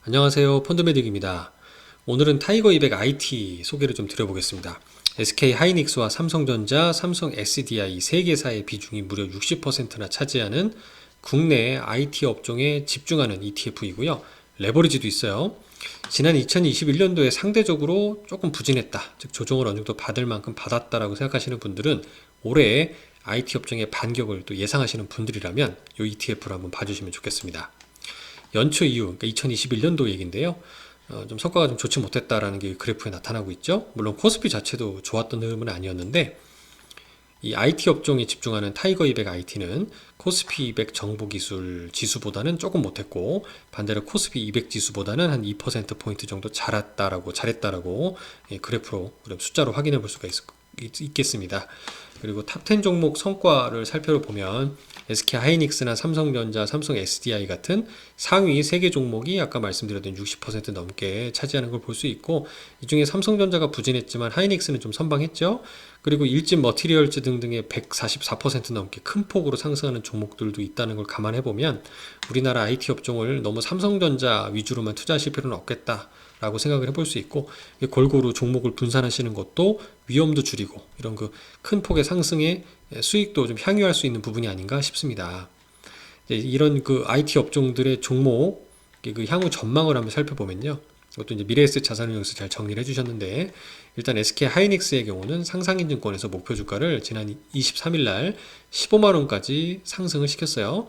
안녕하세요, 펀드메딕입니다. 오늘은 타이거 200 IT 소개를 좀 드려보겠습니다. SK 하이닉스와 삼성전자, 삼성 SDI 세 개사의 비중이 무려 60%나 차지하는 국내 IT 업종에 집중하는 ETF이고요. 레버리지도 있어요. 지난 2021년도에 상대적으로 조금 부진했다, 즉 조정을 어느 정도 받을 만큼 받았다라고 생각하시는 분들은 올해 IT 업종의 반격을 또 예상하시는 분들이라면 이 ETF를 한번 봐주시면 좋겠습니다. 연초 이후, 그러니까 2021년도 얘기인데요. 좀 성과가 좀 좋지 못했다라는 게 그래프에 나타나고 있죠. 물론 코스피 자체도 좋았던 흐름은 아니었는데, 이 IT 업종에 집중하는 타이거 200 IT는 코스피 200 정보기술 지수보다는 조금 못했고, 반대로 코스피 200 지수보다는 한 2%포인트 정도 잘했다라고 그래프로, 숫자로 확인해 볼 수가 있겠습니다. 그리고 탑10 종목 성과를 살펴보면 SK 하이닉스나 삼성전자, 삼성 SDI 같은 상위 3개 종목이 아까 말씀드렸던 60% 넘게 차지하는 걸 볼 수 있고, 이 중에 삼성전자가 부진했지만 하이닉스는 좀 선방했죠. 그리고 일진 머티리얼즈 등등의 144% 넘게 큰 폭으로 상승하는 종목들도 있다는 걸 감안해보면 우리나라 IT 업종을 너무 삼성전자 위주로만 투자하실 필요는 없겠다 라고 생각을 해볼 수 있고, 골고루 종목을 분산하시는 것도 위험도 줄이고 이런 그 큰 폭의 상승에 수익도 좀 향유할 수 있는 부분이 아닌가 싶습니다. 이런 그 IT 업종들의 종목 그 향후 전망을 한번 살펴보면요, 이것도 이제 미래에셋 자산운용에서 잘 정리를 해주셨는데, 일단 SK 하이닉스의 경우는 상상인증권에서 목표 주가를 지난 23일 날 15만원까지 상승을 시켰어요.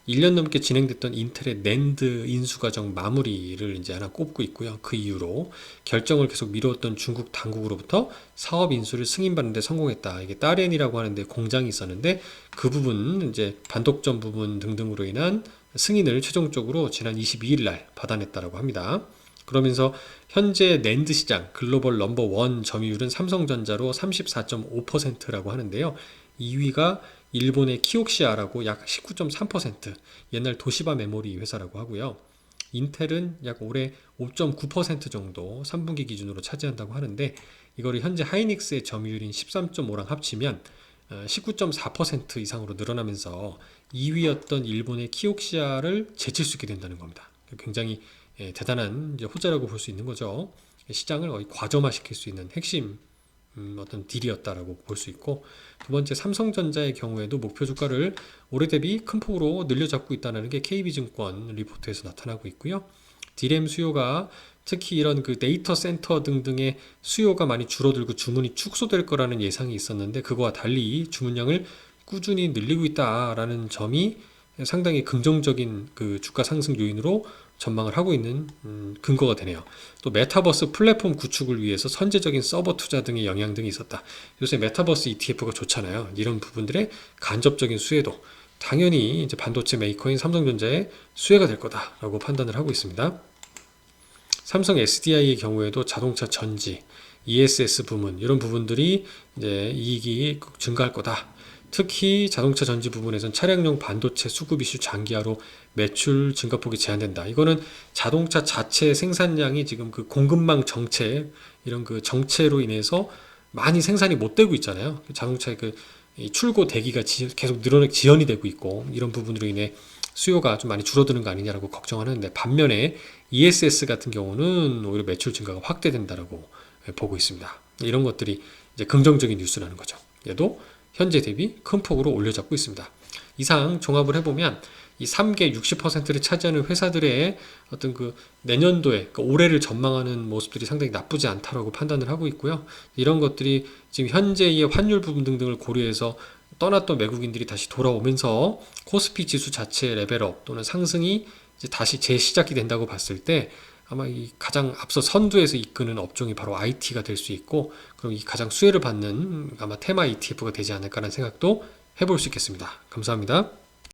1년 넘게 진행됐던 인텔의 낸드 인수과정 마무리를 이제 하나 꼽고 있고요. 그 이후로 결정을 계속 미루었던 중국 당국으로부터 사업 인수를 승인받는 데 성공했다. 이게 따렌이라고 하는데 공장이 있었는데, 그 부분 이제 반독점 부분 등등으로 인한 승인을 최종적으로 지난 22일 날 받아냈다라고 합니다. 그러면서 현재 낸드 시장 글로벌 넘버 1 점유율은 삼성전자로 34.5%라고 하는데요. 2위가 일본의 키옥시아라고 약 19.3%, 옛날 도시바 메모리 회사라고 하고요. 인텔은 약 올해 5.9% 정도 3분기 기준으로 차지한다고 하는데, 이거를 현재 하이닉스의 점유율인 13.5랑 합치면 19.4% 이상으로 늘어나면서 2위였던 일본의 키옥시아를 제칠 수 있게 된다는 겁니다. 굉장히 대단한 호재라고 볼 수 있는 거죠. 시장을 거의 과점화시킬 수 있는 핵심 어떤 딜이었다라고 볼 수 있고, 두 번째 삼성전자의 경우에도 목표 주가를 올해 대비 큰 폭으로 늘려잡고 있다는 게 KB증권 리포트에서 나타나고 있고요. D램 수요가 특히 이런 그 데이터 센터 등등의 수요가 많이 줄어들고 주문이 축소될 거라는 예상이 있었는데, 그거와 달리 주문량을 꾸준히 늘리고 있다라는 점이 상당히 긍정적인 그 주가 상승 요인으로 전망을 하고 있는 근거가 되네요. 또 메타버스 플랫폼 구축을 위해서 선제적인 서버 투자 등의 영향 등이 있었다. 요새 메타버스 ETF가 좋잖아요. 이런 부분들의 간접적인 수혜도 당연히 이제 반도체 메이커인 삼성전자의 수혜가 될 거다라고 판단을 하고 있습니다. 삼성 SDI의 경우에도 자동차 전지, ESS 부문 이런 부분들이 이제 이익이 증가할 거다. 특히 자동차 전지 부분에선 차량용 반도체 수급 이슈 장기화로 매출 증가폭이 제한된다. 이거는 자동차 자체 생산량이 지금 그 공급망 정체, 이런 그 정체로 인해서 많이 생산이 못 되고 있잖아요. 자동차의 그 출고 대기가 계속 지연이 되고 있고, 이런 부분으로 인해 수요가 좀 많이 줄어드는 거 아니냐라고 걱정하는데, 반면에 ESS 같은 경우는 오히려 매출 증가가 확대된다라고 보고 있습니다. 이런 것들이 이제 긍정적인 뉴스라는 거죠. 얘도 현재 대비 큰 폭으로 올려잡고 있습니다. 이상 종합을 해보면 이 3개 60%를 차지하는 회사들의 어떤 그 내년도에, 그러니까 올해를 전망하는 모습들이 상당히 나쁘지 않다라고 판단을 하고 있고요. 이런 것들이 지금 현재의 환율 부분 등등을 고려해서 떠났던 외국인들이 다시 돌아오면서 코스피 지수 자체의 레벨업 또는 상승이 이제 다시 재시작이 된다고 봤을 때, 아마 이 가장 앞서 선두에서 이끄는 업종이 바로 IT가 될 수 있고, 그럼 이 가장 수혜를 받는 아마 테마 ETF가 되지 않을까라는 생각도 해볼 수 있겠습니다. 감사합니다.